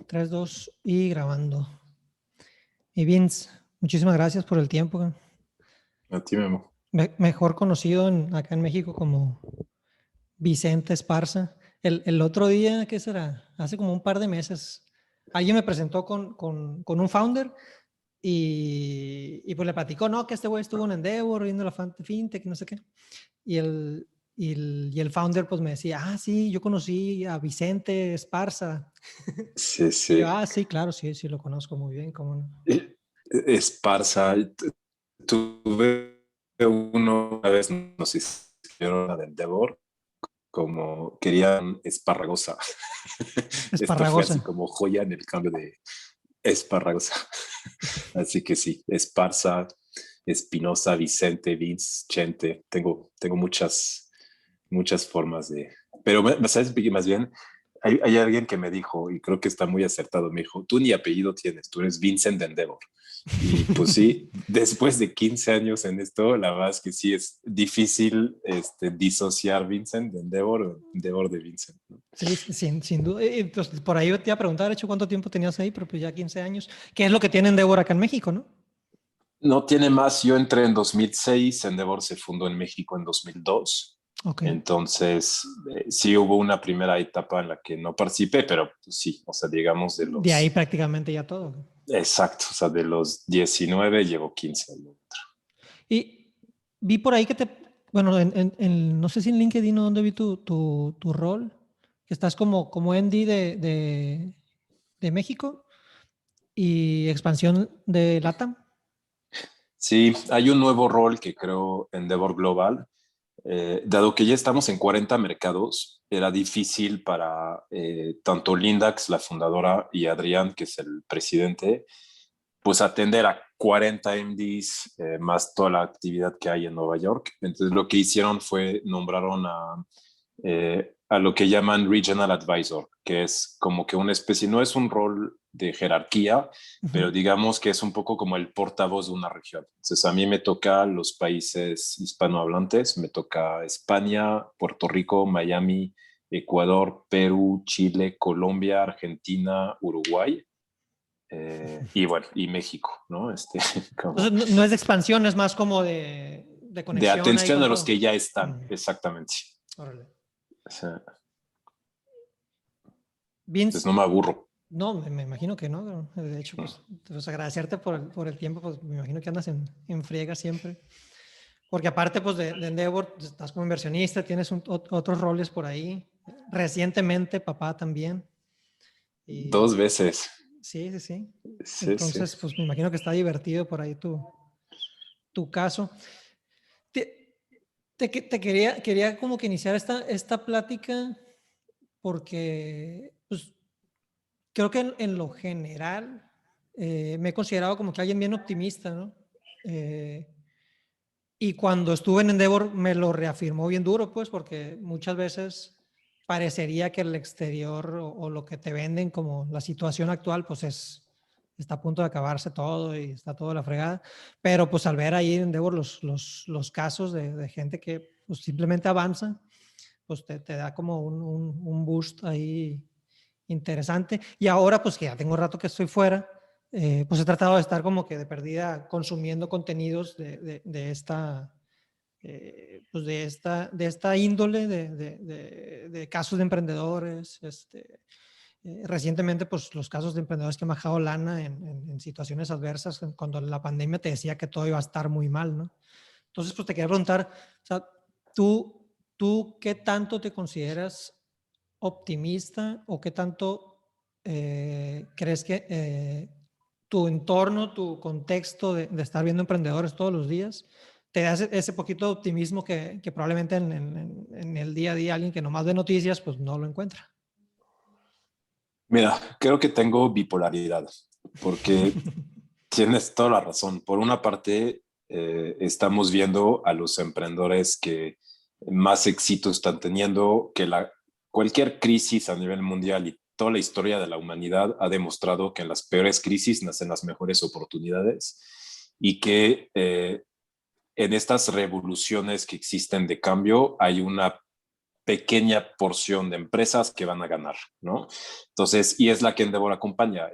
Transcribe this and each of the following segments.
3, 2 y grabando. Y Vince, muchísimas gracias por el tiempo. A ti, Memo. Mejor conocido acá en México como Vicente Esparza. El otro día, ¿qué será? Hace como un par de meses, alguien me presentó con un founder y pues le platicó, no, que este güey estuvo en Endeavor viendo la fintech, no sé qué. Y el founder pues me decía, sí, yo conocí a Vicente Esparza. Sí, Y yo, sí. sí, claro, sí, lo conozco muy bien, ¿cómo no? Esparza. Tuve uno una vez, no sé si era la de Endeavor, como querían Esparragosa. Esto fue así Esparragosa. como joya en el cambio de Esparragosa. Así que sí, Esparza, Espinosa, Vicente, Vince, Chente. Tengo muchas formas de... Pero, ¿sabes? Más bien, hay alguien que me dijo, y creo que está muy acertado, me dijo, tú ni apellido tienes, tú eres Vincent de Endeavor. Y pues sí, después de 15 años en esto, la verdad es que sí es difícil disociar Vincent de Endeavor, Endeavor de Vincent, ¿no? Sí, sin duda. Entonces, por ahí te iba a preguntar, de hecho, ¿cuánto tiempo tenías ahí? Pero pues ya 15 años. ¿Qué es lo que tienen Endeavor acá en México, no? No tiene más, yo entré en 2006, Endeavor se fundó en México en 2002. Ok. Entonces, sí hubo una primera etapa en la que no participé, pero pues, sí, o sea, digamos De ahí prácticamente ya todo. exacto, o sea, de los 19 llevo 15 años. Y vi por ahí que bueno, no sé si en LinkedIn o dónde vi tu rol, que estás como MD de México y expansión de LATAM. Sí, hay un nuevo rol que creo Endeavor Global. Dado que ya estamos en 40 mercados, era difícil para tanto Lindax, la fundadora, y Adrián, que es el presidente, pues atender a 40 MDs más toda la actividad que hay en Nueva York. Entonces lo que hicieron fue nombraron a lo que llaman Regional Advisor, que es como que una especie, no es un rol de jerarquía, pero digamos que es un poco como el portavoz de una región. Entonces a mí me toca los países hispanohablantes, me toca España, Puerto Rico, Miami, Ecuador, Perú, Chile, Colombia, Argentina, Uruguay. Y bueno, y México, ¿no? Como Entonces, no es de expansión, es más como de de conexión ahí atención con a los que todo. ya están, exactamente. Órale. O sea, pues Vince, no me aburro. no, me imagino que no. De hecho, pues agradecerte por el tiempo, pues me imagino que andas en friega siempre. Porque aparte, pues de Endeavor, pues, estás como inversionista, tienes otros roles por ahí. Recientemente, papá también. Y 2 veces. sí. Sí, sí. Entonces, pues me imagino que está divertido por ahí tu caso. Te quería como que iniciar esta plática porque pues, creo que en lo general me he considerado como que alguien bien optimista, ¿no? Y cuando estuve en Endeavor me lo reafirmó bien duro, pues, porque muchas veces parecería que el exterior o lo que te venden como la situación actual, pues está a punto de acabarse todo y está todo la fregada. Pero pues al ver ahí en Endeavor los casos de gente que pues, simplemente avanza, pues te da como un boost ahí interesante. Y ahora, pues que ya tengo rato que estoy fuera, pues he tratado de estar como que de perdida consumiendo contenidos de esta, pues de esta índole de casos de emprendedores. Recientemente, pues los casos de emprendedores que han bajado lana en situaciones adversas, cuando la pandemia te decía que todo iba a estar muy mal, ¿no? Entonces, pues te quería preguntar, o sea, ¿tú qué tanto te consideras optimista o qué tanto crees que tu entorno, tu contexto de estar viendo emprendedores todos los días, te da ese poquito de optimismo que probablemente en el día a día alguien que nomás ve noticias, pues no lo encuentra? Mira, creo que tengo bipolaridad, porque tienes toda la razón. Por una parte, estamos viendo a los emprendedores que más éxito están teniendo, que cualquier crisis a nivel mundial y toda la historia de la humanidad ha demostrado que en las peores crisis nacen las mejores oportunidades y que en estas revoluciones que existen de cambio hay una pequeña porción de empresas que van a ganar, ¿no? Entonces, y es la que Endeavor acompaña.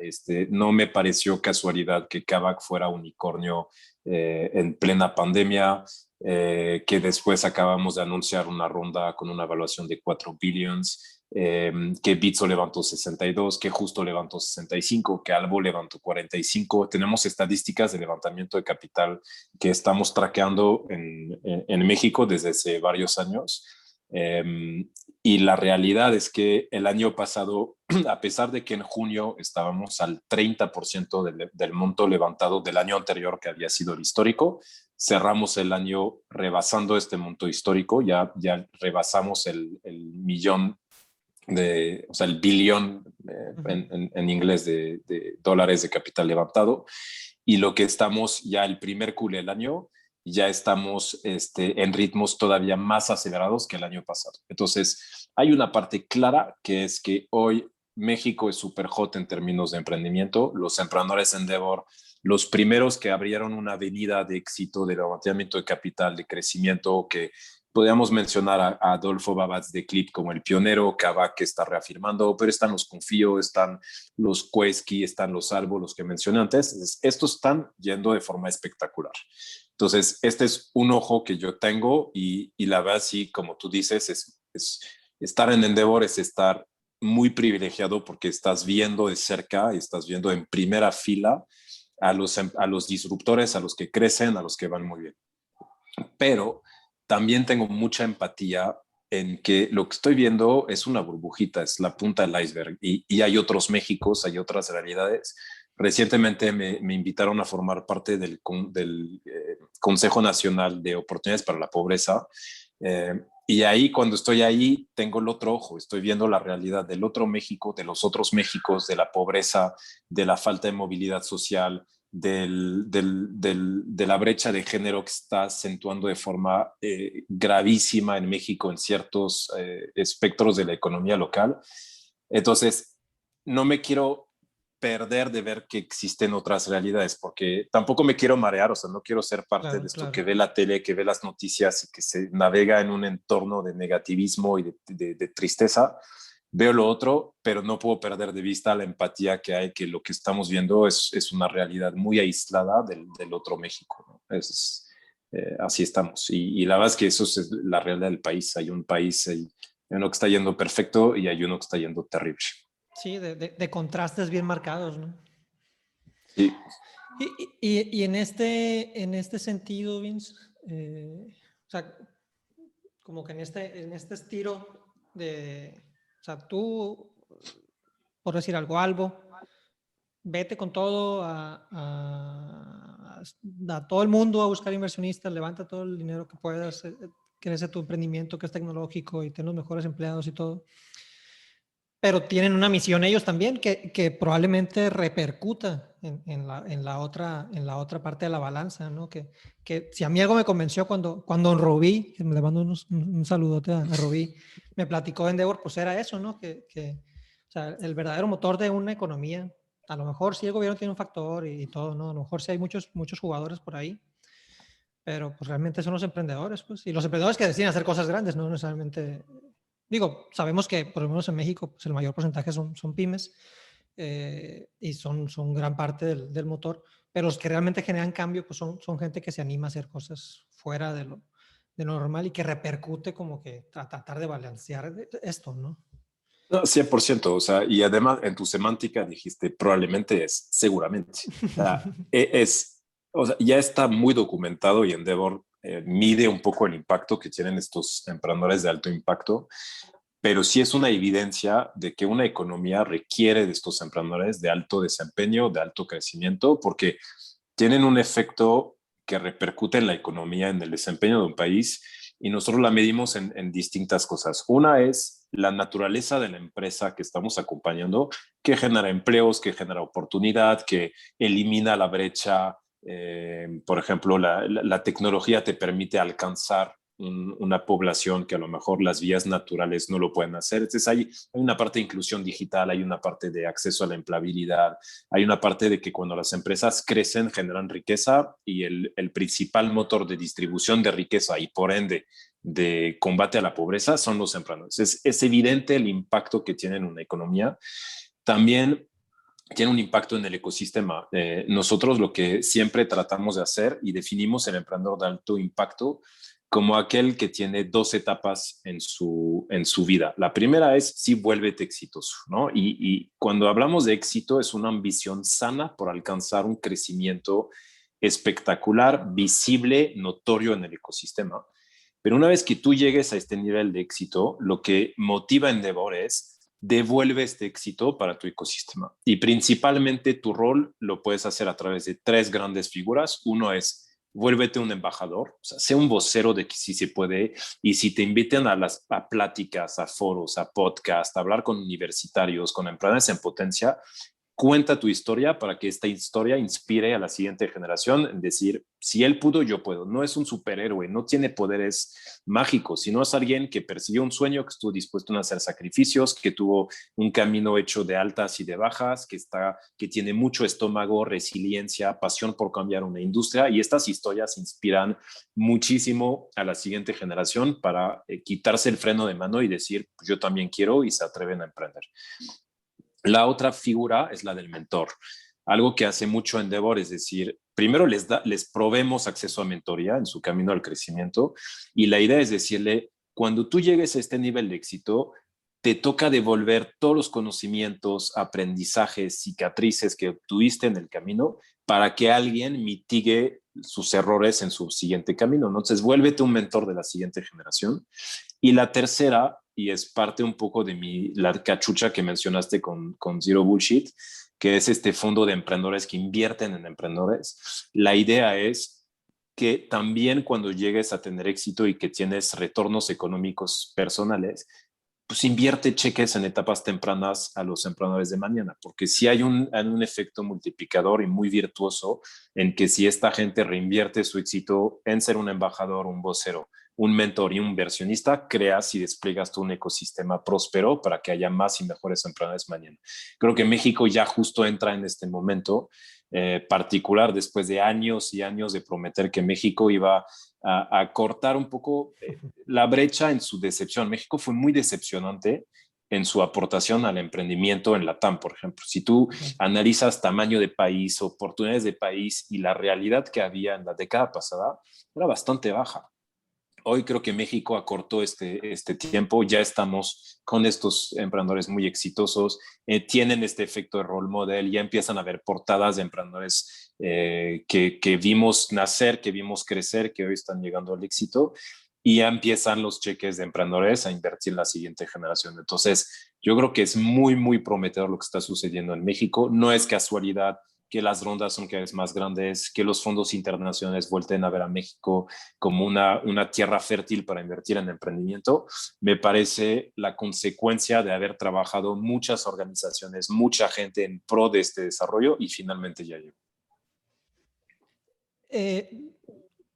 No me pareció casualidad que Kavak fuera unicornio en plena pandemia, que después acabamos de anunciar una ronda con una evaluación de 4 billions, que Bitso levantó 62, que Justo levantó 65, que Albo levantó 45. Tenemos estadísticas de levantamiento de capital que estamos traqueando en México desde hace varios años. Y la realidad es que el año pasado, a pesar de que en junio estábamos al 30% del monto levantado del año anterior, que había sido el histórico, cerramos el año rebasando este monto histórico, ya rebasamos el millón o sea, el billón en inglés de dólares de capital levantado. Y lo que estamos ya el primer Q del año, ya estamos en ritmos todavía más acelerados que el año pasado. Entonces, hay una parte clara que es que hoy México es súper hot en términos de emprendimiento. Los emprendedores Endeavor, los primeros que abrieron una avenida de éxito, de levantamiento de capital, de crecimiento, que podríamos mencionar a Adolfo Babatz de Clip como el pionero, Kavak que está reafirmando, pero están los Confío, están los Quesky, están los Albo, los que mencioné antes. Estos están yendo de forma espectacular. Entonces, este es un ojo que yo tengo y la verdad, sí, como tú dices, es estar en Endeavor es estar muy privilegiado porque estás viendo de cerca, estás viendo en primera fila a los disruptores, a los que crecen, a los que van muy bien. Pero también tengo mucha empatía en que lo que estoy viendo es una burbujita, es la punta del iceberg y hay otros Méxicos, hay otras realidades. Recientemente me invitaron a formar parte del Consejo Nacional de Oportunidades para la Pobreza. Y ahí, cuando estoy ahí, tengo el otro ojo, estoy viendo la realidad del otro México, de los otros Méxicos, de la pobreza, de la falta de movilidad social, de la brecha de género que está acentuando de forma gravísima en México en ciertos espectros de la economía local. Entonces, no me quiero perder de ver que existen otras realidades, porque tampoco me quiero marear, o sea, no quiero ser parte de esto que ve la tele, que ve las noticias y que se navega en un entorno de negativismo y de tristeza. Veo lo otro, pero no puedo perder de vista la empatía que hay, que lo que estamos viendo es una realidad muy aislada del otro México, ¿no? Así estamos. Y la verdad es que eso es la realidad del país. Hay un país, hay uno que está yendo perfecto y hay uno que está yendo terrible. Sí, de contrastes bien marcados, ¿no? Sí. Y en este sentido, Vince, o sea, como que en este estilo de, o sea, tú, por decir algo, Albo, vete con todo a todo el mundo a buscar inversionistas, levanta todo el dinero que puedas, crece tu emprendimiento que es tecnológico y ten los mejores empleados y todo. Pero tienen una misión ellos también que probablemente repercuta en la otra parte de la balanza, ¿no? Que si a mí algo me convenció cuando Rubí, que le mando un saludote a Rubí, me platicó de Endeavor, pues era eso, ¿no? O sea, el verdadero motor de una economía, a lo mejor sí el gobierno tiene un factor y todo, ¿no? A lo mejor sí hay muchos jugadores por ahí, pero pues realmente son los emprendedores, pues, y los emprendedores que deciden hacer cosas grandes, no necesariamente. Digo, sabemos que por lo menos en México pues el mayor porcentaje son pymes y son gran parte del motor, pero los que realmente generan cambio pues son gente que se anima a hacer cosas fuera de lo normal y que repercute como que a tratar de balancear esto, ¿no? No, 100%, o sea, y además en tu semántica dijiste probablemente es seguramente. O sea, o sea, ya está muy documentado y Endeavor mide un poco el impacto que tienen estos emprendedores de alto impacto, pero sí es una evidencia de que una economía requiere de estos emprendedores de alto desempeño, de alto crecimiento, porque tienen un efecto que repercute en la economía, en el desempeño de un país, y nosotros la medimos en distintas cosas. Una es la naturaleza de la empresa que estamos acompañando, que genera empleos, que genera oportunidad, que elimina la brecha. Por ejemplo, la tecnología te permite alcanzar una población que a lo mejor las vías naturales no lo pueden hacer. Entonces hay una parte de inclusión digital, hay una parte de acceso a la empleabilidad, hay una parte de que cuando las empresas crecen generan riqueza y el principal motor de distribución de riqueza y por ende de combate a la pobreza son los emprendedores. Es evidente el impacto que tienen en una economía. También tiene un impacto en el ecosistema. Nosotros lo que siempre tratamos de hacer y definimos el emprendedor de alto impacto como aquel que tiene dos etapas en su vida. La primera es sí, vuélvete exitoso, ¿no? Y cuando hablamos de éxito es una ambición sana por alcanzar un crecimiento espectacular, visible, notorio en el ecosistema. Pero una vez que tú llegues a este nivel de éxito, lo que motiva a Endeavor es devuelve este éxito para tu ecosistema. Y principalmente tu rol lo puedes hacer a través de tres grandes figuras. Uno es vuélvete un embajador, o sea, sé un vocero de que sí se puede, y si te invitan a pláticas, a foros, a podcasts, a hablar con universitarios, con empresas en potencia, cuenta tu historia para que esta historia inspire a la siguiente generación en decir, si él pudo, yo puedo. No es un superhéroe, no tiene poderes mágicos, sino es alguien que persiguió un sueño, que estuvo dispuesto a hacer sacrificios, que tuvo un camino hecho de altas y de bajas, que tiene mucho estómago, resiliencia, pasión por cambiar una industria, y estas historias inspiran muchísimo a la siguiente generación para quitarse el freno de mano y decir, pues yo también quiero, y se atreven a emprender. La otra figura es la del mentor. Algo que hace mucho Endeavor, es decir, primero les proveemos acceso a mentoría en su camino al crecimiento, y la idea es decirle, cuando tú llegues a este nivel de éxito, te toca devolver todos los conocimientos, aprendizajes, cicatrices que obtuviste en el camino para que alguien mitigue sus errores en su siguiente camino. Entonces, vuélvete un mentor de la siguiente generación. Y la tercera, y es parte un poco de la cachucha que mencionaste con Zero Bullshit, que es este fondo de emprendedores que invierten en emprendedores. La idea es que también cuando llegues a tener éxito y que tienes retornos económicos personales, pues invierte cheques en etapas tempranas a los emprendedores de mañana, porque sí hay un efecto multiplicador y muy virtuoso en que si esta gente reinvierte su éxito en ser un embajador, un vocero, un mentor y un inversionista, creas y despliegas tú un ecosistema próspero para que haya más y mejores emprendedores mañana. Creo que México ya justo entra en este momento particular después de años y años de prometer que México iba a cortar un poco la brecha en su decepción. México fue muy decepcionante en su aportación al emprendimiento en Latam, por ejemplo. Si tú analizas tamaño de país, oportunidades de país y la realidad que había en la década pasada, era bastante baja. Hoy creo que México acortó este tiempo, ya estamos con estos emprendedores muy exitosos, tienen este efecto de role model, ya empiezan a ver portadas de emprendedores que vimos nacer, que vimos crecer, que hoy están llegando al éxito, y ya empiezan los cheques de emprendedores a invertir en la siguiente generación. Entonces, yo creo que es muy, muy prometedor lo que está sucediendo en México. No es casualidad que las rondas son cada vez más grandes, que los fondos internacionales vuelten a ver a México como una tierra fértil para invertir en emprendimiento. Me parece la consecuencia de haber trabajado muchas organizaciones, mucha gente en pro de este desarrollo, y finalmente ya llegó.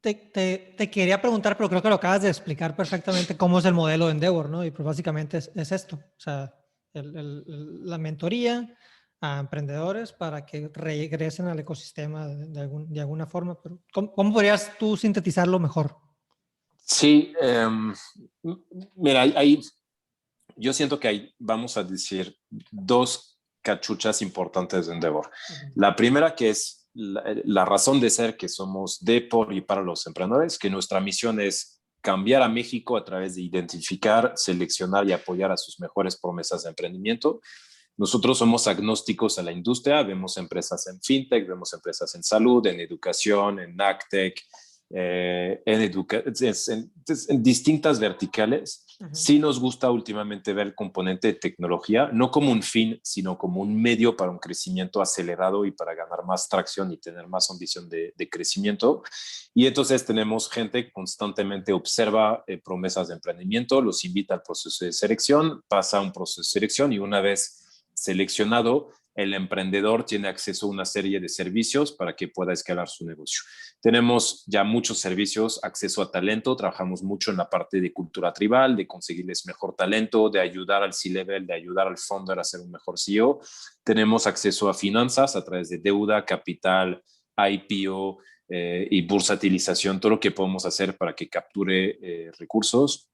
Te quería preguntar, pero creo que lo acabas de explicar perfectamente cómo es el modelo de Endeavor, ¿no? Y pues básicamente es esto, o sea, la mentoría a emprendedores para que regresen al ecosistema de alguna forma. Pero ¿cómo podrías tú sintetizarlo mejor? Sí, mira, yo siento que hay, vamos a decir, dos cachuchas importantes de Endeavor. La primera, que es la razón de ser, que somos de, por y para los emprendedores, que nuestra misión es cambiar a México a través de identificar, seleccionar y apoyar a sus mejores promesas de emprendimiento. Nosotros somos agnósticos a la industria, vemos empresas en fintech, vemos empresas en salud, en educación, en agtech, en distintas verticales. Sí nos gusta últimamente ver el componente de tecnología, no como un fin, sino como un medio para un crecimiento acelerado y para ganar más tracción y tener más ambición de crecimiento. Y entonces tenemos gente que constantemente observa promesas de emprendimiento, los invita al proceso de selección, pasa un proceso de selección, y una vez seleccionado, el emprendedor tiene acceso a una serie de servicios para que pueda escalar su negocio. Tenemos ya muchos servicios, acceso a talento, trabajamos mucho en la parte de cultura tribal, de conseguirles mejor talento, de ayudar al C-Level, de ayudar al founder a ser un mejor CEO. Tenemos acceso a finanzas a través de deuda, capital, IPO, y bursatilización, todo lo que podemos hacer para que capture recursos.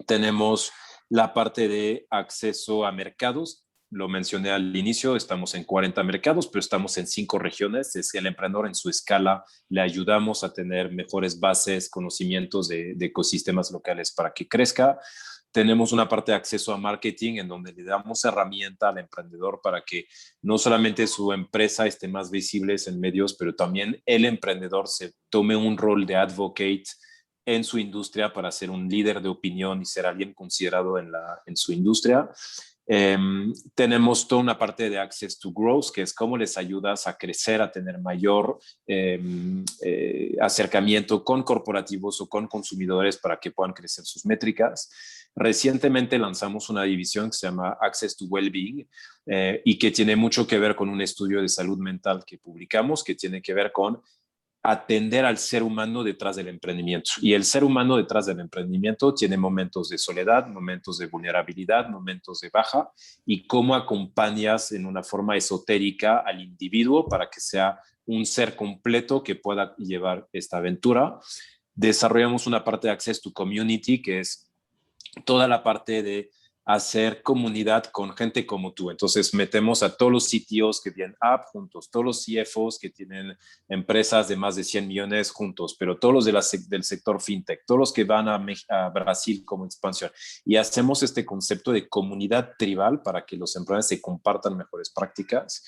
Tenemos la parte de acceso a mercados. Lo mencioné al inicio, estamos en 40 mercados, pero estamos en 5 regiones. Es que el emprendedor en su escala le ayudamos a tener mejores bases, conocimientos de ecosistemas locales para que crezca. Tenemos una parte de acceso a marketing en donde le damos herramienta al emprendedor para que no solamente su empresa esté más visible en medios, pero también el emprendedor se tome un rol de advocate en su industria para ser un líder de opinión y ser alguien considerado en su industria. Tenemos toda una parte de Access to Growth, que es cómo les ayudas a crecer, a tener mayor acercamiento con corporativos o con consumidores para que puedan crecer sus métricas. Recientemente lanzamos una división que se llama Access to Wellbeing y que tiene mucho que ver con un estudio de salud mental que publicamos, que tiene que ver con atender al ser humano detrás del emprendimiento. Y el ser humano detrás del emprendimiento tiene momentos de soledad, momentos de vulnerabilidad, momentos de baja, y cómo acompañas en una forma esotérica al individuo para que sea un ser completo que pueda llevar esta aventura. Desarrollamos una parte de Access to Community, que es toda la parte de hacer comunidad con gente como tú. Entonces metemos a todos los CTOs que tienen app juntos, todos los CFOs que tienen empresas de más de 100 millones juntos, pero todos los del sector fintech, todos los que van a Brasil como expansión. Y hacemos este concepto de comunidad tribal para que los emprendedores se compartan mejores prácticas.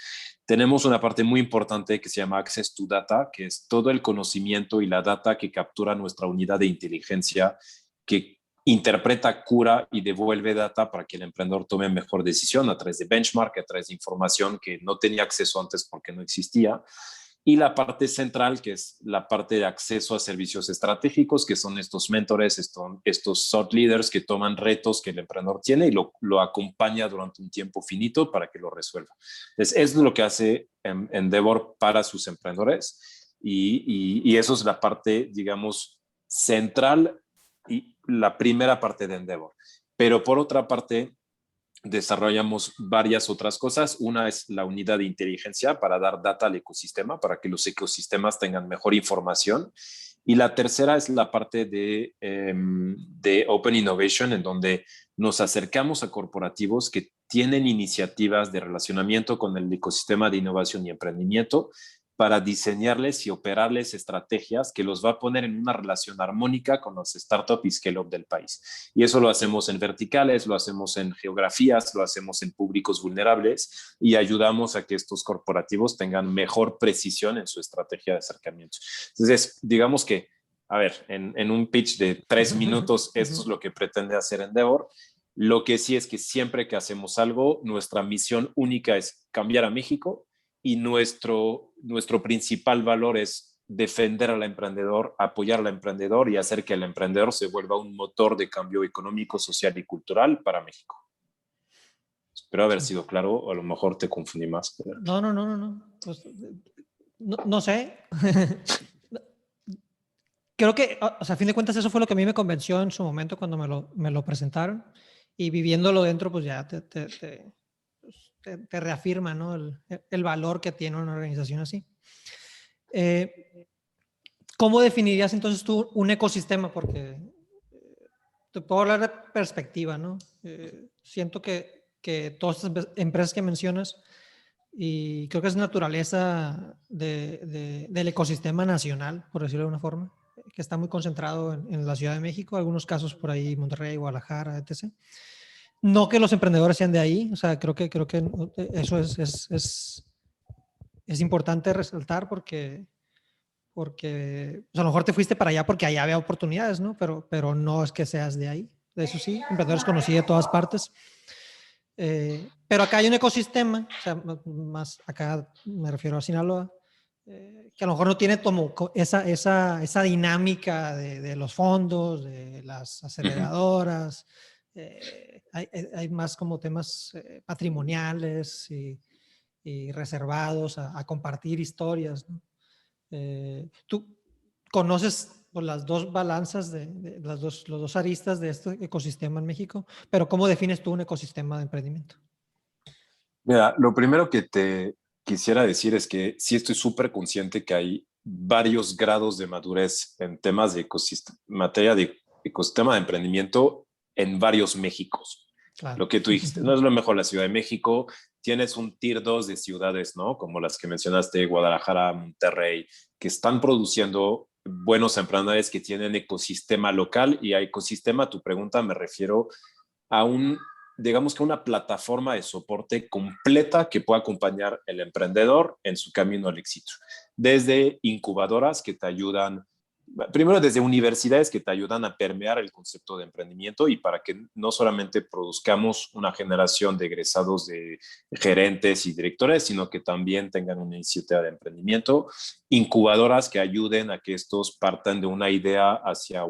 Tenemos una parte muy importante que se llama Access to Data, que es todo el conocimiento y la data que captura nuestra unidad de inteligencia, que interpreta, cura y devuelve data para que el emprendedor tome mejor decisión a través de benchmark, a través de información que no tenía acceso antes porque no existía. Y la parte central, que es la parte de acceso a servicios estratégicos, que son estos mentores, estos thought leaders que toman retos que el emprendedor tiene y lo acompaña durante un tiempo finito para que lo resuelva. Entonces, es lo que hace Endeavor para sus emprendedores y eso es la parte, digamos, central y la primera parte de Endeavor. Pero por otra parte, desarrollamos varias otras cosas. Una es la unidad de inteligencia para dar data al ecosistema, para que los ecosistemas tengan mejor información. Y la tercera es la parte de Open Innovation, en donde nos acercamos a corporativos que tienen iniciativas de relacionamiento con el ecosistema de innovación y emprendimiento para diseñarles y operarles estrategias que los va a poner en una relación armónica con los startups y scale-up del país. Y eso lo hacemos en verticales, lo hacemos en geografías, lo hacemos en públicos vulnerables y ayudamos a que estos corporativos tengan mejor precisión en su estrategia de acercamiento. Entonces, digamos que, a ver, en un pitch de 3 minutos, esto es lo que pretende hacer Endeavor. Lo que sí es que siempre que hacemos algo, nuestra misión única es cambiar a México y nuestro principal valor es defender al emprendedor, apoyar al emprendedor y hacer que el emprendedor se vuelva un motor de cambio económico, social y cultural para México. Espero haber sido claro, o a lo mejor te confundí más. Pero... No. Pues, no sé. Creo que, o sea, a fin de cuentas, eso fue lo que a mí me convenció en su momento cuando me lo presentaron. Y viviéndolo dentro, pues ya te reafirma, ¿no? el valor que tiene una organización así. ¿Cómo definirías entonces tú un ecosistema? Porque te puedo hablar de perspectiva, ¿no? Siento que todas estas empresas que mencionas, y creo que es naturaleza del ecosistema nacional, por decirlo de una forma, que está muy concentrado en la Ciudad de México, algunos casos por ahí, Monterrey, Guadalajara, etc. No que los emprendedores sean de ahí, o sea, creo que eso es importante resaltar porque o sea, a lo mejor te fuiste para allá porque allá había oportunidades, ¿no? Pero no es que seas de ahí. De eso sí, emprendedores conocí de todas partes. Pero acá hay un ecosistema, o sea, más acá me refiero a Sinaloa, que a lo mejor no tiene como esa dinámica de los fondos, de las aceleradoras. Hay más como temas patrimoniales y reservados a compartir historias, ¿no? Tú conoces pues, las dos balanzas, los dos aristas de este ecosistema en México, pero ¿cómo defines tú un ecosistema de emprendimiento? Mira, lo primero que te quisiera decir es que sí estoy súper consciente que hay varios grados de madurez en temas de materia de ecosistema de emprendimiento en varios Méxicos. Claro. Lo que tú dijiste, no es lo mejor la Ciudad de México, tienes un tier 2 de ciudades, ¿no? Como las que mencionaste, Guadalajara, Monterrey, que están produciendo buenos emprendedores que tienen ecosistema local, y a ecosistema, tu pregunta, me refiero a digamos que una plataforma de soporte completa que pueda acompañar el emprendedor en su camino al éxito. Desde incubadoras que te ayudan, primero desde universidades que te ayudan a permear el concepto de emprendimiento y para que no solamente produzcamos una generación de egresados de gerentes y directores, sino que también tengan una iniciativa de emprendimiento, incubadoras que ayuden a que estos partan de una idea hacia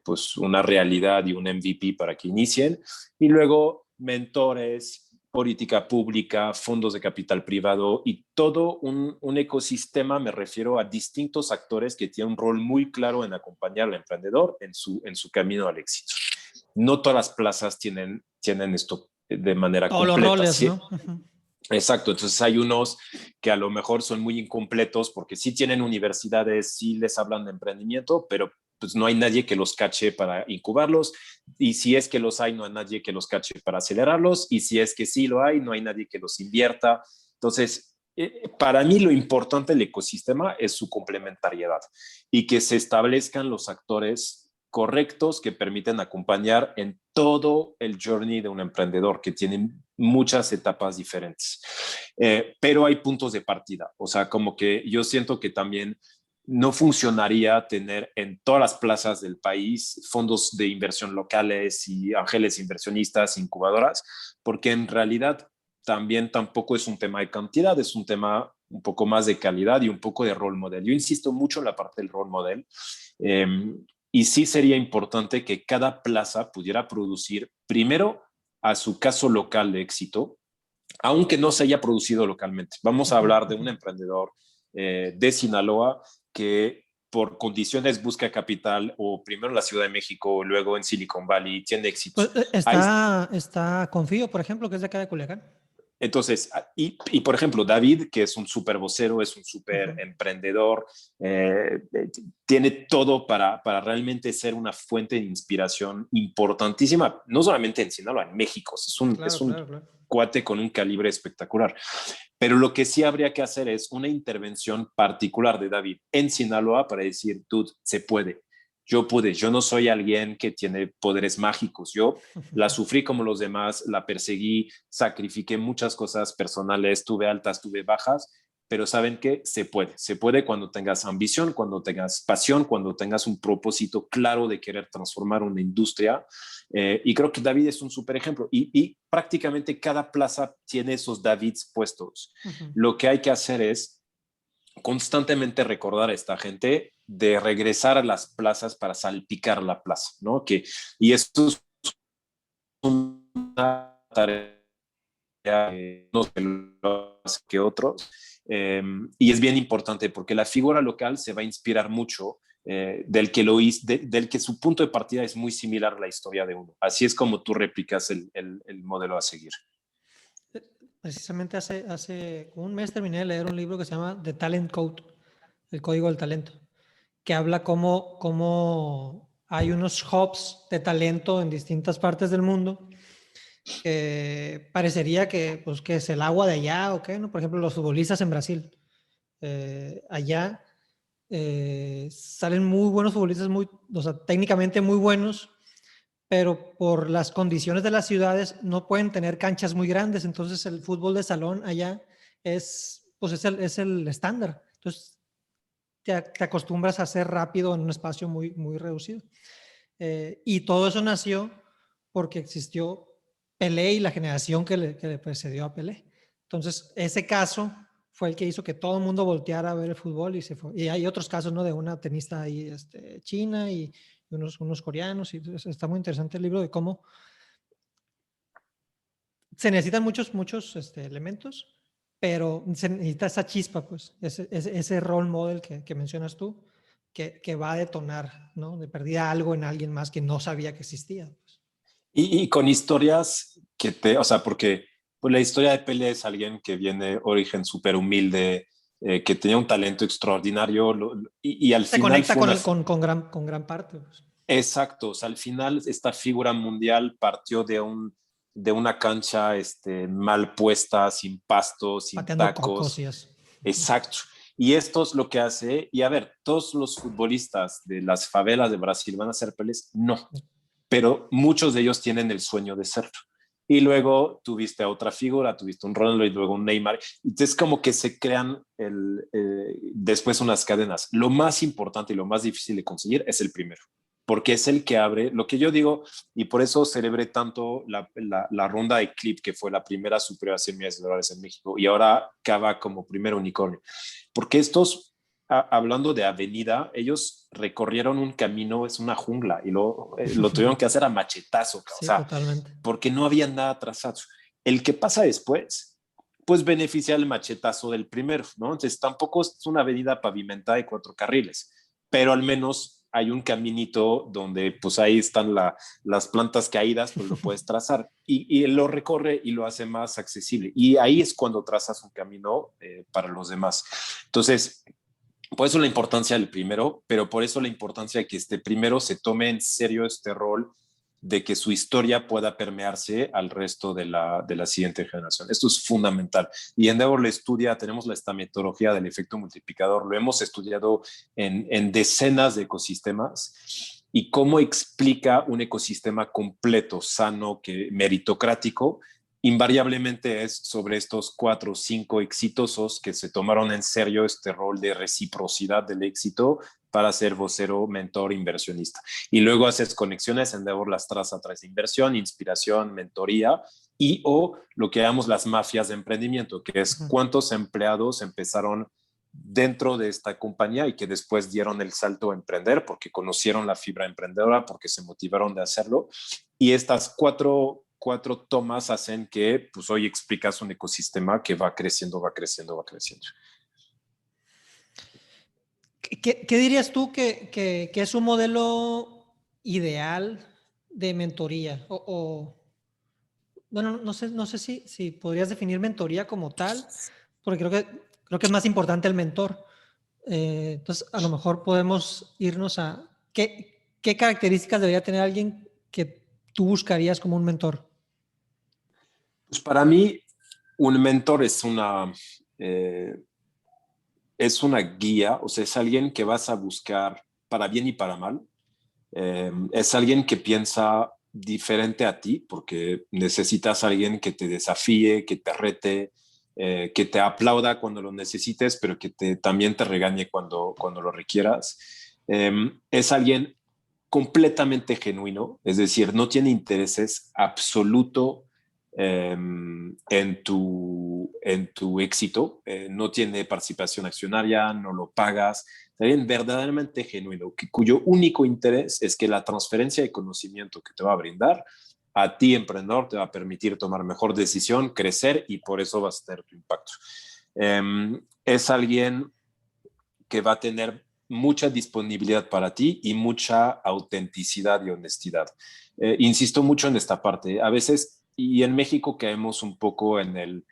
pues una realidad y un MVP para que inicien, y luego mentores, política pública, fondos de capital privado y todo un ecosistema. Me refiero a distintos actores que tienen un rol muy claro en acompañar al emprendedor en su camino al éxito. No todas las plazas tienen esto de manera todos completa. los roles, ¿sí? ¿no? Uh-huh. Exacto, entonces hay unos que a lo mejor son muy incompletos porque sí tienen universidades, sí les hablan de emprendimiento, pero pues no hay nadie que los cache para incubarlos, y si es que los hay, no hay nadie que los cache para acelerarlos, y si es que sí lo hay, no hay nadie que los invierta. Entonces, para mí lo importante del ecosistema es su complementariedad y que se establezcan los actores correctos que permiten acompañar en todo el journey de un emprendedor, que tienen muchas etapas diferentes. Pero hay puntos de partida, o sea, como que yo siento que también no funcionaría tener en todas las plazas del país fondos de inversión locales y ángeles inversionistas, incubadoras, porque en realidad también tampoco es un tema de cantidad, es un tema un poco más de calidad y un poco de role model. Yo insisto mucho en la parte del role model, y sí sería importante que cada plaza pudiera producir primero a su caso local de éxito, aunque no se haya producido localmente. Vamos a hablar de un emprendedor de Sinaloa que por condiciones busca capital, o primero en la Ciudad de México, luego en Silicon Valley, tiene éxitos. Pues está Confío, por ejemplo, que es de acá de Culiacán. Entonces, y por ejemplo, David, que es un súper vocero, es un súper emprendedor, tiene todo para realmente ser una fuente de inspiración importantísima, no solamente en Sinaloa, en México. Es un claro. cuate con un calibre espectacular. Pero lo que sí habría que hacer es una intervención particular de David en Sinaloa para decir, dude, se puede. Yo pude, yo no soy alguien que tiene poderes mágicos. Yo la sufrí como los demás, la perseguí, sacrifiqué muchas cosas personales, tuve altas, tuve bajas, pero ¿saben qué? Se puede. Se puede cuando tengas ambición, cuando tengas pasión, cuando tengas un propósito claro de querer transformar una industria. Y creo que David es un súper ejemplo. Y prácticamente cada plaza tiene esos Davids puestos. Lo que hay que hacer es constantemente recordar a esta gente de regresar a las plazas para salpicar la plaza, ¿no? Y esto es una tarea no sé que otros, y es bien importante porque la figura local se va a inspirar mucho del que su punto de partida es muy similar a la historia de uno. Así es como tú replicas el modelo a seguir. Precisamente hace un mes terminé de leer un libro que se llama The Talent Code, el código del talento, que habla cómo hay unos hubs de talento en distintas partes del mundo que parecería pues, que es el agua de allá o qué, ¿no? Por ejemplo, los futbolistas en Brasil. Allá salen muy buenos futbolistas, o sea, técnicamente muy buenos, pero por las condiciones de las ciudades no pueden tener canchas muy grandes, entonces el fútbol de salón allá pues es el estándar. Entonces te acostumbras a hacer rápido en un espacio muy reducido. Y todo eso nació porque existió Pelé y la generación que le precedió a Pelé. Entonces, ese caso fue el que hizo que todo el mundo volteara a ver el fútbol y se fue. Y hay otros casos, ¿no? De una tenista ahí china y unos coreanos. Y está muy interesante el libro de cómo se necesitan muchos elementos, pero se necesita esa chispa, pues, ese role model que mencionas tú, que va a detonar, ¿no? De perdida algo en alguien más que no sabía que existía. Pues. Y con historias o sea, porque pues la historia de Pelé es alguien que viene de origen súper humilde, que tenía un talento extraordinario y al Se final conecta fue una... con gran parte. Pues. Exacto, o sea, al final esta figura mundial partió de una cancha mal puesta, sin pasto, sin Pateando cocos y tacos. eso. Exacto. Y esto es lo que hace, y a ver, todos los futbolistas de las favelas de Brasil van a ser Pelés, no, pero muchos de ellos tienen el sueño de serlo. Y luego tuviste a otra figura, tuviste un Ronaldo y luego un Neymar. Entonces como que se crean después unas cadenas. Lo más importante y lo más difícil de conseguir es el primero, porque es el que abre, lo que yo digo, y por eso celebré tanto la ronda de Clip, que fue la primera superior a 100 millones de dólares en México, y ahora Cava como primer unicornio. Porque estos, hablando de avenida, ellos recorrieron un camino, es una jungla, y lo tuvieron que hacer a machetazo, o Sí, sea, totalmente. porque no había nada trazado. El que pasa después, pues beneficia el machetazo del primero, ¿no? Entonces tampoco es una avenida pavimentada de 4 carriles, pero al menos hay un caminito donde pues ahí están las plantas caídas, pues lo puedes trazar y lo recorre y lo hace más accesible. Y ahí es cuando trazas un camino para los demás. Entonces, por eso la importancia del primero, pero por eso la importancia de que este primero se tome en serio este rol de que su historia pueda permearse al resto de la siguiente generación. Esto es fundamental. Y Endeavor lo estudia, tenemos esta metodología del efecto multiplicador, lo hemos estudiado en decenas de ecosistemas y cómo explica un ecosistema completo, sano, meritocrático, invariablemente es sobre estos 4 o 5 exitosos que se tomaron en serio este rol de reciprocidad del éxito para ser vocero, mentor, inversionista. Y luego haces conexiones, Endeavor las traza a través de inversión, inspiración, mentoría y o lo que llamamos las mafias de emprendimiento, que es cuántos empleados empezaron dentro de esta compañía y que después dieron el salto a emprender porque conocieron la fibra emprendedora, porque se motivaron de hacerlo. Y estas cuatro tomas hacen que pues hoy explicas un ecosistema que va creciendo, va creciendo, va creciendo. ¿Qué dirías tú que es un modelo ideal de mentoría? Bueno, no sé si podrías definir mentoría como tal, porque creo que es más importante el mentor. Entonces, a lo mejor podemos irnos a qué características debería tener alguien que tú buscarías como un mentor. Pues para mí, un mentor es una guía, o sea, es alguien que vas a buscar para bien y para mal. Es alguien que piensa diferente a ti, porque necesitas a alguien que te desafíe, que te rete, que te aplauda cuando lo necesites, pero que también te regañe cuando lo requieras. Es alguien completamente genuino, es decir, no tiene intereses absoluto en tu éxito, no tiene participación accionaria, no lo pagas, alguien verdaderamente genuino, cuyo único interés es que la transferencia de conocimiento que te va a brindar a ti, emprendedor, te va a permitir tomar mejor decisión, crecer y por eso vas a tener tu impacto. Es alguien que va a tener mucha disponibilidad para ti y mucha autenticidad y honestidad. Insisto mucho en esta parte. A veces, y en México caemos un poco en el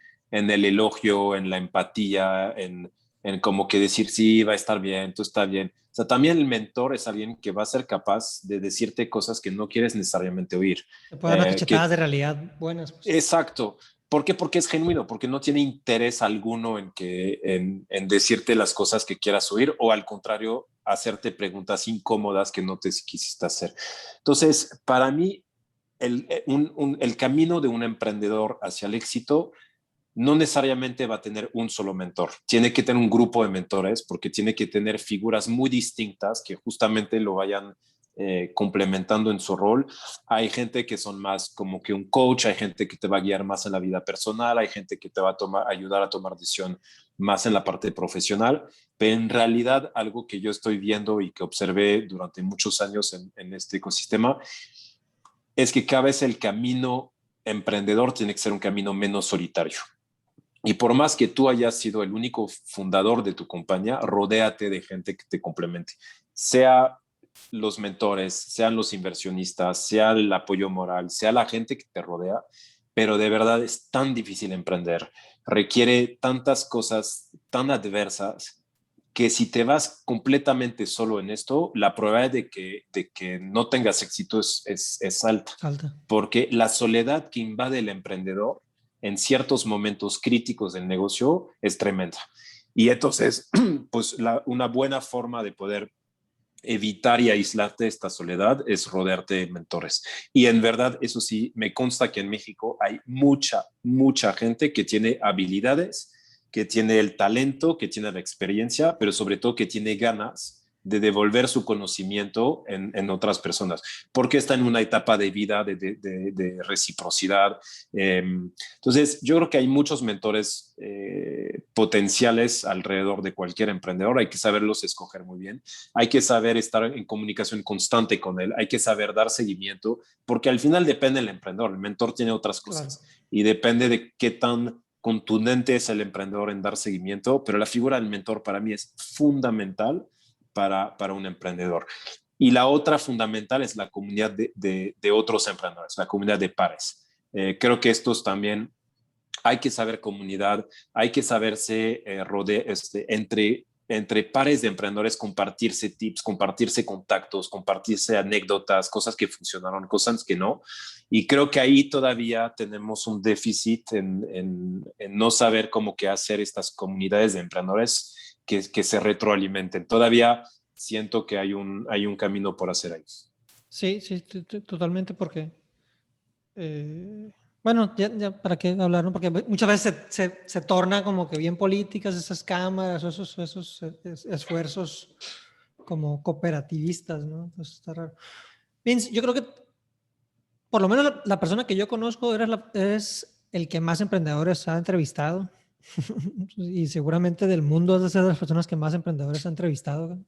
elogio, en la empatía, en como que decir, sí, va a estar bien, tú está bien. O sea, también el mentor es alguien que va a ser capaz de decirte cosas que no quieres necesariamente oír. Te puede dar unas cachetadas de realidad buenas. Pues. Exacto. ¿Por qué? Porque es genuino, porque no tiene interés alguno en decirte las cosas que quieras oír o al contrario, hacerte preguntas incómodas que no te quisiste hacer. Entonces, para mí, el camino de un emprendedor hacia el éxito no necesariamente va a tener un solo mentor. Tiene que tener un grupo de mentores porque tiene que tener figuras muy distintas que justamente lo vayan complementando en su rol. Hay gente que son más como que un coach, hay gente que te va a guiar más en la vida personal, hay gente que te va a ayudar a tomar decisión más en la parte profesional, pero en realidad algo que yo estoy viendo y que observé durante muchos años en este ecosistema es que cada vez el camino emprendedor tiene que ser un camino menos solitario. Y por más que tú hayas sido el único fundador de tu compañía, rodéate de gente que te complemente. Sea los mentores, sean los inversionistas, sea el apoyo moral, sea la gente que te rodea, pero de verdad es tan difícil emprender. Requiere tantas cosas tan adversas que si te vas completamente solo en esto, la probabilidad de que no tengas éxito es alta. Alta. Porque la soledad que invade el emprendedor en ciertos momentos críticos del negocio es tremenda. Y entonces, pues una buena forma de poder evitar y aislarte de esta soledad es rodearte de mentores. Y en verdad, eso sí, me consta que en México hay mucha gente que tiene habilidades, que tiene el talento, que tiene la experiencia, pero sobre todo que tiene ganas de devolver su conocimiento en otras personas, porque está en una etapa de vida de reciprocidad. Entonces, yo creo que hay muchos mentores potenciales alrededor de cualquier emprendedor, hay que saberlos escoger muy bien, hay que saber estar en comunicación constante con él, hay que saber dar seguimiento, porque al final depende del emprendedor, el mentor tiene otras cosas, Claro. y depende de qué tan contundente es el emprendedor en dar seguimiento, pero la figura del mentor para mí es fundamental para un emprendedor. Y la otra fundamental es la comunidad de otros emprendedores, la comunidad de pares. Creo que estos también hay que saber comunidad, hay que saberse rodear entre pares de emprendedores, compartirse tips, compartirse contactos, compartirse anécdotas, cosas que funcionaron, cosas que no. Y creo que ahí todavía tenemos un déficit en no saber cómo que hacer estas comunidades de emprendedores que se retroalimenten. Todavía siento que hay un camino por hacer ahí. Sí, sí, totalmente, porque, bueno, ya para qué hablar, ¿no? Porque muchas veces se torna como que bien políticas esas cámaras o esos esfuerzos como cooperativistas, ¿no? Entonces está raro. Vince, yo creo que por lo menos la persona que yo conozco eres el que más emprendedores ha entrevistado. Y seguramente del mundo has de ser de las personas que más emprendedores ha entrevistado.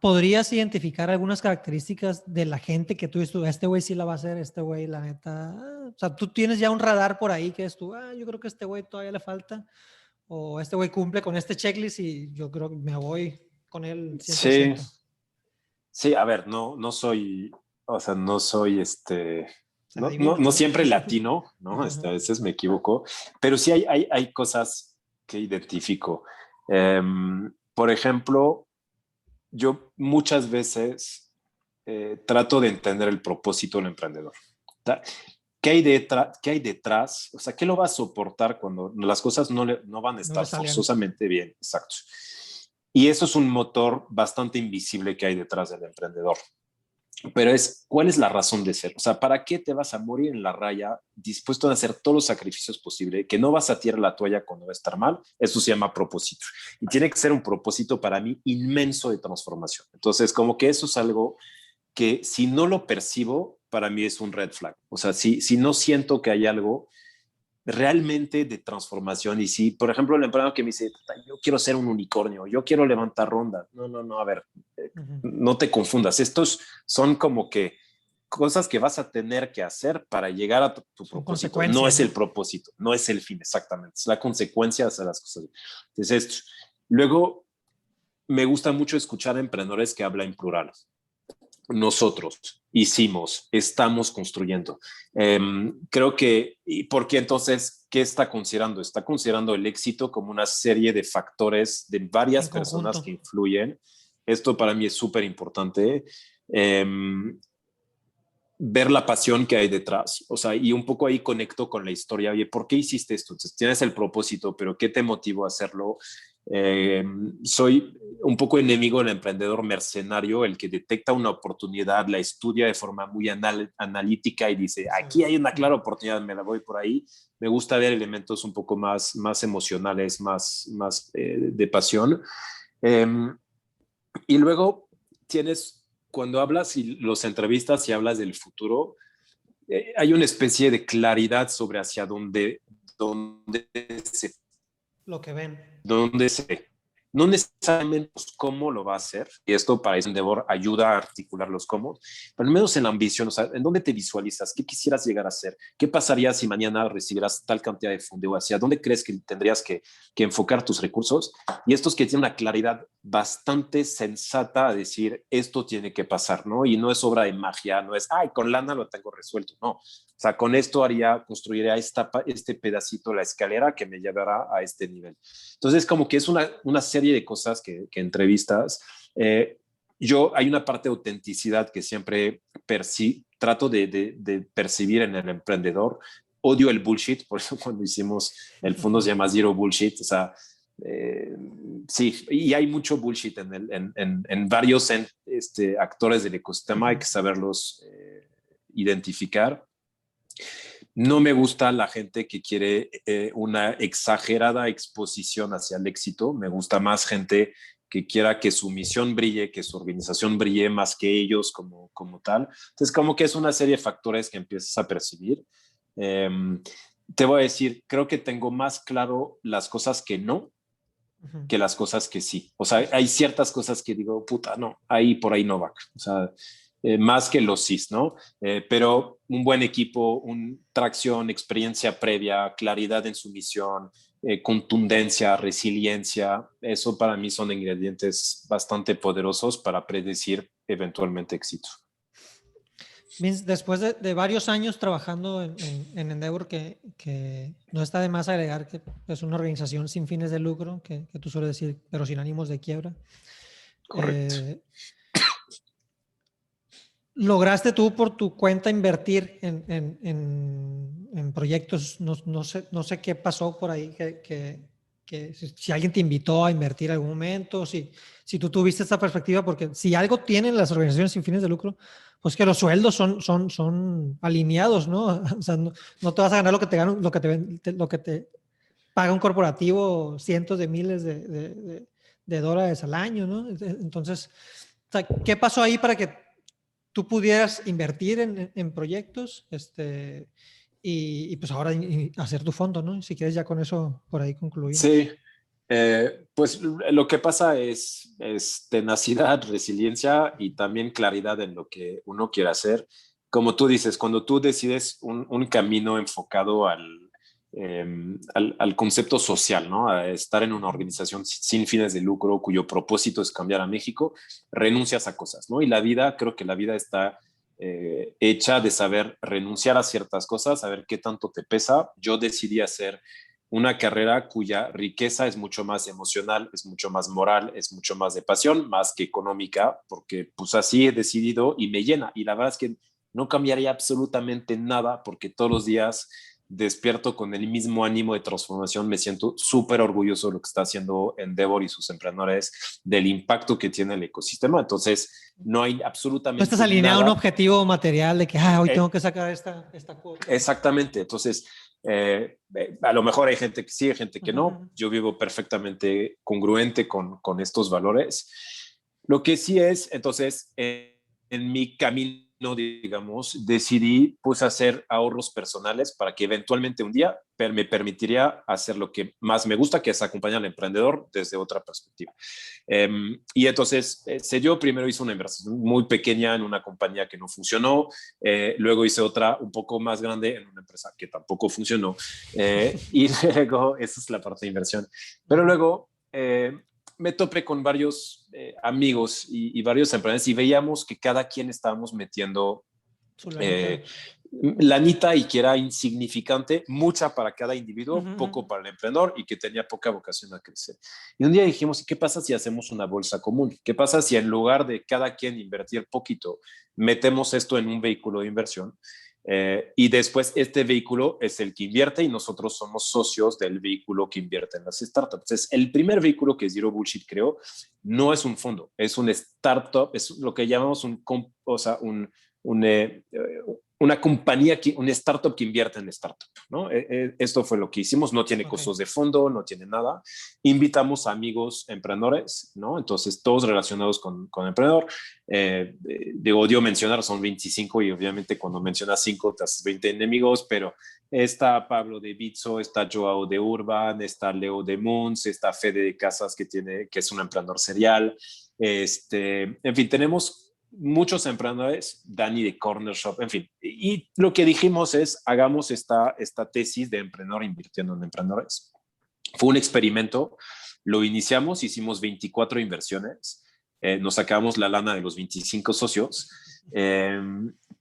¿Podrías identificar algunas características de la gente que tú dices, este güey sí la va a hacer, este güey la neta? O sea, tú tienes ya un radar por ahí que es tú, yo creo que este güey todavía le falta, o este güey cumple con este checklist y yo creo que me voy con él Sí, 100%. sí, a ver, no soy, o sea, no soy O sea, no adivino, ¿no? siempre latino, ¿no? A veces me equivoco, pero sí hay cosas que identifico. Por ejemplo, yo muchas veces trato de entender el propósito del emprendedor. ¿Qué hay detrás? O sea, ¿qué lo va a soportar cuando las cosas no van a No le estar salgan. forzosamente bien? Exacto. Y eso es un motor bastante invisible que hay detrás del emprendedor. Pero ¿cuál es la razón de ser? O sea, ¿para qué te vas a morir en la raya dispuesto a hacer todos los sacrificios posibles, que no vas a tirar la toalla cuando va a estar mal? Eso se llama propósito. Y tiene que ser un propósito para mí inmenso de transformación. Entonces, como que eso es algo que si no lo percibo, para mí es un red flag. O sea, si no siento que hay algo realmente de transformación. Y si, por ejemplo, el emprendedor que me dice, yo quiero ser un unicornio, yo quiero levantar ronda. No, a ver, no te confundas. Estos son como que cosas que vas a tener que hacer para llegar a tu Son propósito. No consecuencias, es el ¿no? propósito, no es el fin, exactamente. Es la consecuencia de hacer las cosas. Entonces, esto. Luego, me gusta mucho escuchar a emprendedores que hablan en plural. Nosotros hicimos, estamos construyendo. Creo que, ¿y por qué entonces qué está considerando? Está considerando el éxito como una serie de factores de varias En personas conjunto. que influyen. Esto para mí es súper importante. Ver la pasión que hay detrás, o sea, y un poco ahí conecto con la historia, oye, ¿por qué hiciste esto? Entonces, tienes el propósito, pero ¿qué te motivó a hacerlo? Soy un poco enemigo del emprendedor mercenario, el que detecta una oportunidad, la estudia de forma muy analítica y dice, aquí hay una clara oportunidad, me la voy por ahí. Me gusta ver elementos un poco más emocionales, más de pasión. Eh, y luego tienes, cuando hablas y los entrevistas y hablas del futuro, hay una especie de claridad sobre hacia dónde se Lo que ven. dónde se no necesariamente cómo lo va a hacer, y esto para Endeavor ayuda a articular los cómo, pero al menos en la ambición, o sea, ¿en dónde te visualizas? ¿Qué quisieras llegar a hacer? ¿Qué pasaría si mañana recibieras tal cantidad de fondeo? ¿Hacia dónde crees que tendrías que enfocar tus recursos? Y estos que tienen una claridad bastante sensata a decir, esto tiene que pasar, ¿no? Y no es obra de magia, no es, ay, con lana lo tengo resuelto, no. sea, con esto construiría este pedacito, la escalera que me llevará a este nivel. Entonces, como que es una serie de cosas que entrevistas. Hay una parte de autenticidad que siempre trato de percibir en el emprendedor. Odio el bullshit, por eso cuando hicimos el fondo se llama Zero Bullshit, o sea, sí, y hay mucho bullshit en varios actores del ecosistema, hay que saberlos identificar. No me gusta la gente que quiere una exagerada exposición hacia el éxito, me gusta más gente que quiera que su misión brille, que su organización brille más que ellos como tal. Entonces, como que es una serie de factores que empiezas a percibir. Te voy a decir, creo que tengo más claro las cosas que no, que las cosas que sí. O sea, hay ciertas cosas que digo, puta, no, ahí por ahí no va. O sea, más que los sí, ¿no? Pero un buen equipo, tracción, experiencia previa, claridad en su misión, contundencia, resiliencia, eso para mí son ingredientes bastante poderosos para predecir eventualmente éxito. Vince, después de varios años trabajando en Endeavor, que no está de más agregar que es una organización sin fines de lucro, que tú sueles decir, pero sin ánimos de quiebra. Correcto. ¿Lograste tú por tu cuenta invertir en proyectos? No sé qué pasó por ahí, que si alguien te invitó a invertir en algún momento, si tú tuviste esta perspectiva, porque si algo tienen las organizaciones sin fines de lucro, pues que los sueldos son alineados, ¿no? O sea, no te vas a ganar lo que te gana, lo que te paga un corporativo cientos de miles de dólares al año, ¿no? Entonces, o sea, ¿qué pasó ahí para que tú pudieras invertir en proyectos y pues ahora hacer tu fondo, ¿no? Si quieres ya con eso por ahí concluimos. Sí, pues lo que pasa es tenacidad, resiliencia y también claridad en lo que uno quiere hacer. Como tú dices, cuando tú decides un camino enfocado al concepto social, ¿no? A estar en una organización sin fines de lucro cuyo propósito es cambiar a México, renuncias a cosas, ¿no? Y creo que la vida está hecha de saber renunciar a ciertas cosas, saber qué tanto te pesa. Yo decidí hacer una carrera cuya riqueza es mucho más emocional, es mucho más moral, es mucho más de pasión, más que económica, porque pues así he decidido y me llena. Y la verdad es que no cambiaría absolutamente nada porque todos los días despierto con el mismo ánimo de transformación, me siento súper orgulloso de lo que está haciendo Endeavor y sus emprendedores, del impacto que tiene el ecosistema. Entonces, no hay absolutamente no estás alineado nada. A un objetivo material de que hoy tengo que sacar esta cuota. Exactamente. Entonces, a lo mejor hay gente que sí, hay gente que no. Yo vivo perfectamente congruente con estos valores. Lo que sí es, entonces, en mi camino, digamos, decidí pues hacer ahorros personales para que eventualmente un día me permitiría hacer lo que más me gusta, que es acompañar al emprendedor desde otra perspectiva. Y entonces, yo primero hice una inversión muy pequeña en una compañía que no funcionó, luego hice otra un poco más grande en una empresa que tampoco funcionó, y luego, esa es la parte de inversión. Pero luego me topé con varios amigos y varios emprendedores y veíamos que cada quien estábamos metiendo lanita y que era insignificante, mucha para cada individuo, poco para el emprendedor y que tenía poca vocación a crecer. Y un día dijimos, ¿qué pasa si hacemos una bolsa común? ¿Qué pasa si en lugar de cada quien invertir poquito, metemos esto en un vehículo de inversión? Y después este vehículo es el que invierte y nosotros somos socios del vehículo que invierte en las startups. Entonces, el primer vehículo que Zero Bullshit creó no es un fondo, es un startup, es lo que llamamos una compañía, una startup que invierte en startup, ¿no? Esto fue lo que hicimos, no tiene costos de fondo, no tiene nada. Invitamos a amigos emprendedores, ¿no? Entonces, todos relacionados con emprendedor. Odio mencionar, son 25 y obviamente cuando mencionas 5 te haces 20 enemigos, pero está Pablo de Bitso, está Joao de Urban, está Leo de Moons, está Fede de Casas que es un emprendedor serial. En fin, tenemos muchos emprendedores, Dani de Corner Shop, en fin. Y lo que dijimos es, hagamos esta tesis de emprendedor invirtiendo en emprendedores. Fue un experimento, lo iniciamos, hicimos 24 inversiones, nos sacamos la lana de los 25 socios,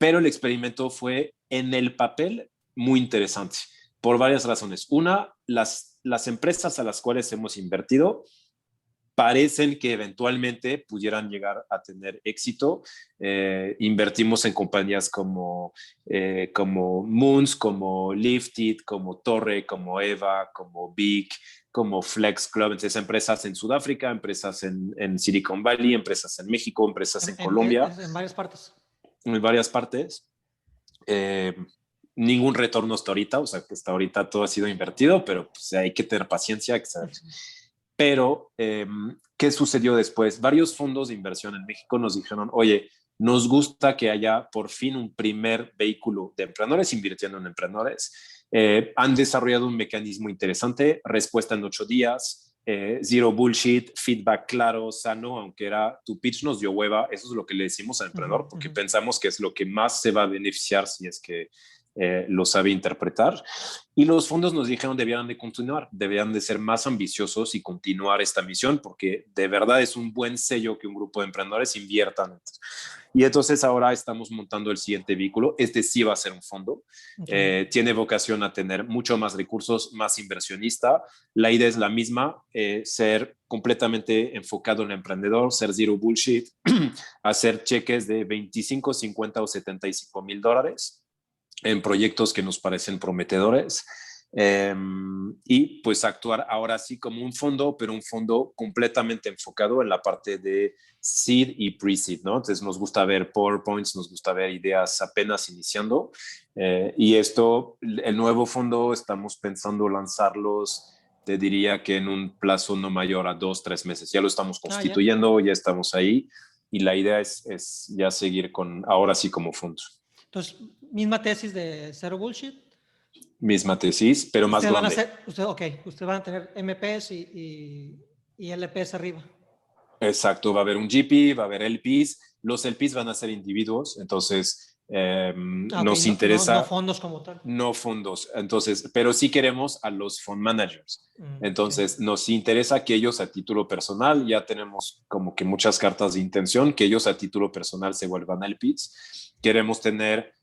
pero el experimento fue en el papel muy interesante por varias razones. Una, las empresas a las cuales hemos invertido parecen que eventualmente pudieran llegar a tener éxito. Invertimos en compañías como Moons, como Lifted, como Torre, como Eva, como Big, como Flex Club. Entonces, empresas en Sudáfrica, empresas en Silicon Valley, empresas en México, empresas en Colombia. En varias partes. En varias partes. Ningún retorno hasta ahorita, o sea que hasta ahorita todo ha sido invertido, pero pues, hay que tener paciencia. Pero, ¿qué sucedió después? Varios fondos de inversión en México nos dijeron, oye, nos gusta que haya por fin un primer vehículo de emprendedores invirtiendo en emprendedores. Han desarrollado un mecanismo interesante, respuesta en 8 días, zero bullshit, feedback claro, sano, aunque era tu pitch nos dio hueva. Eso es lo que le decimos al emprendedor, porque pensamos que es lo que más se va a beneficiar si es que lo sabe interpretar. Y los fondos nos dijeron debían de continuar, debían de ser más ambiciosos y continuar esta misión, porque de verdad es un buen sello que un grupo de emprendedores inviertan. Y entonces ahora estamos montando el siguiente vehículo. Este sí va a ser un fondo. Tiene vocación a tener mucho más recursos, más inversionista. La idea es la misma, ser completamente enfocado en el emprendedor, ser zero bullshit, hacer cheques de 25, 50 o $75,000 en proyectos que nos parecen prometedores, y pues actuar ahora sí como un fondo, pero un fondo completamente enfocado en la parte de seed y pre-seed, ¿no? Entonces nos gusta ver PowerPoints, nos gusta ver ideas apenas iniciando, y esto, el nuevo fondo, estamos pensando lanzarlos, te diría que en un plazo no mayor a 2-3 meses. Ya lo estamos constituyendo, ya estamos ahí, y la idea es ya seguir con, ahora sí como fondo. Entonces, misma tesis de Zero Bullshit. Misma tesis, pero más grande. Ustedes van a tener MPs y LPs arriba. Exacto, va a haber un GP, va a haber LPs. Los LPs van a ser individuos, entonces nos interesa... No fondos como tal. No fondos, entonces, pero sí queremos a los fund managers. Entonces, nos interesa que ellos a título personal, ya tenemos como que muchas cartas de intención, que ellos a título personal se vuelvan LPs. Queremos tener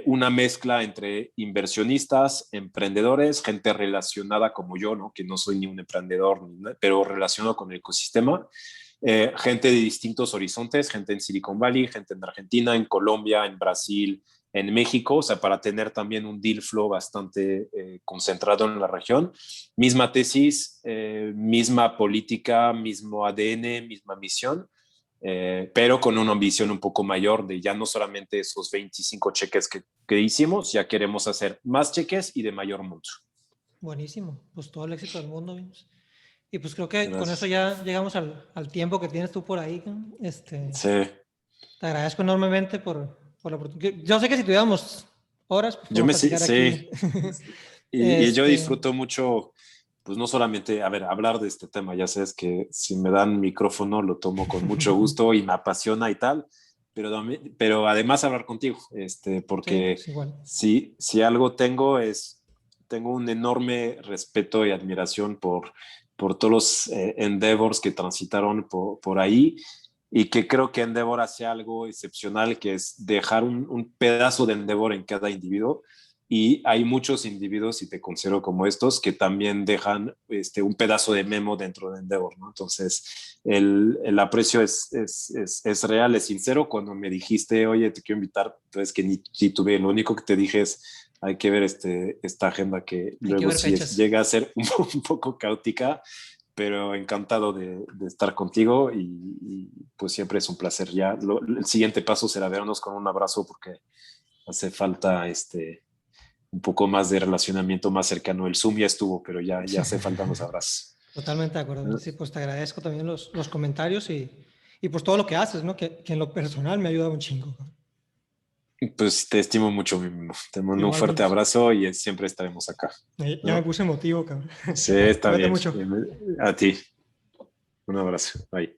una mezcla entre inversionistas, emprendedores, gente relacionada como yo, ¿no? Que no soy ni un emprendedor, pero relacionado con el ecosistema. Gente de distintos horizontes, gente en Silicon Valley, gente en Argentina, en Colombia, en Brasil, en México, o sea, para tener también un deal flow bastante concentrado en la región. Misma tesis, misma política, mismo ADN, misma misión, pero con una ambición un poco mayor de ya no solamente esos 25 cheques que hicimos, ya queremos hacer más cheques y de mayor monto. Buenísimo, pues todo el éxito del mundo. Y pues creo que gracias. Con eso ya llegamos al tiempo que tienes tú por ahí. Sí. Te agradezco enormemente por la oportunidad. Yo sé que si tuviéramos horas, pues sí. Aquí. y yo disfruto mucho, pues no solamente, hablar de este tema, ya sabes que si me dan micrófono lo tomo con mucho gusto y me apasiona y tal, pero además hablar contigo, porque sí, si algo tengo un enorme respeto y admiración por todos los endeavors que transitaron por ahí, y que creo que Endeavor hace algo excepcional, que es dejar un pedazo de Endeavor en cada individuo. Y hay muchos individuos, y te considero como estos, que también dejan un pedazo de Memo dentro de Endeavor, ¿no? Entonces, el aprecio es real, es sincero. Cuando me dijiste, oye, te quiero invitar, entonces que ni tuve, lo único que te dije es, hay que ver esta agenda que luego sí llega a ser un poco caótica, pero encantado de estar contigo, y pues siempre es un placer. Ya el siguiente paso será vernos con un abrazo, porque hace falta un poco más de relacionamiento más cercano. El Zoom ya estuvo, pero ya hace falta los abrazos. Totalmente de acuerdo. Sí, pues te agradezco también los comentarios y pues todo lo que haces, ¿no? Que en lo personal me ha ayudado un chingo. Pues te estimo mucho, mi Memo. Te mando un fuerte abrazo y siempre estaremos acá. Ya me puse emotivo, cabrón. Sí, está bien. Mucho. A ti. Un abrazo. Bye.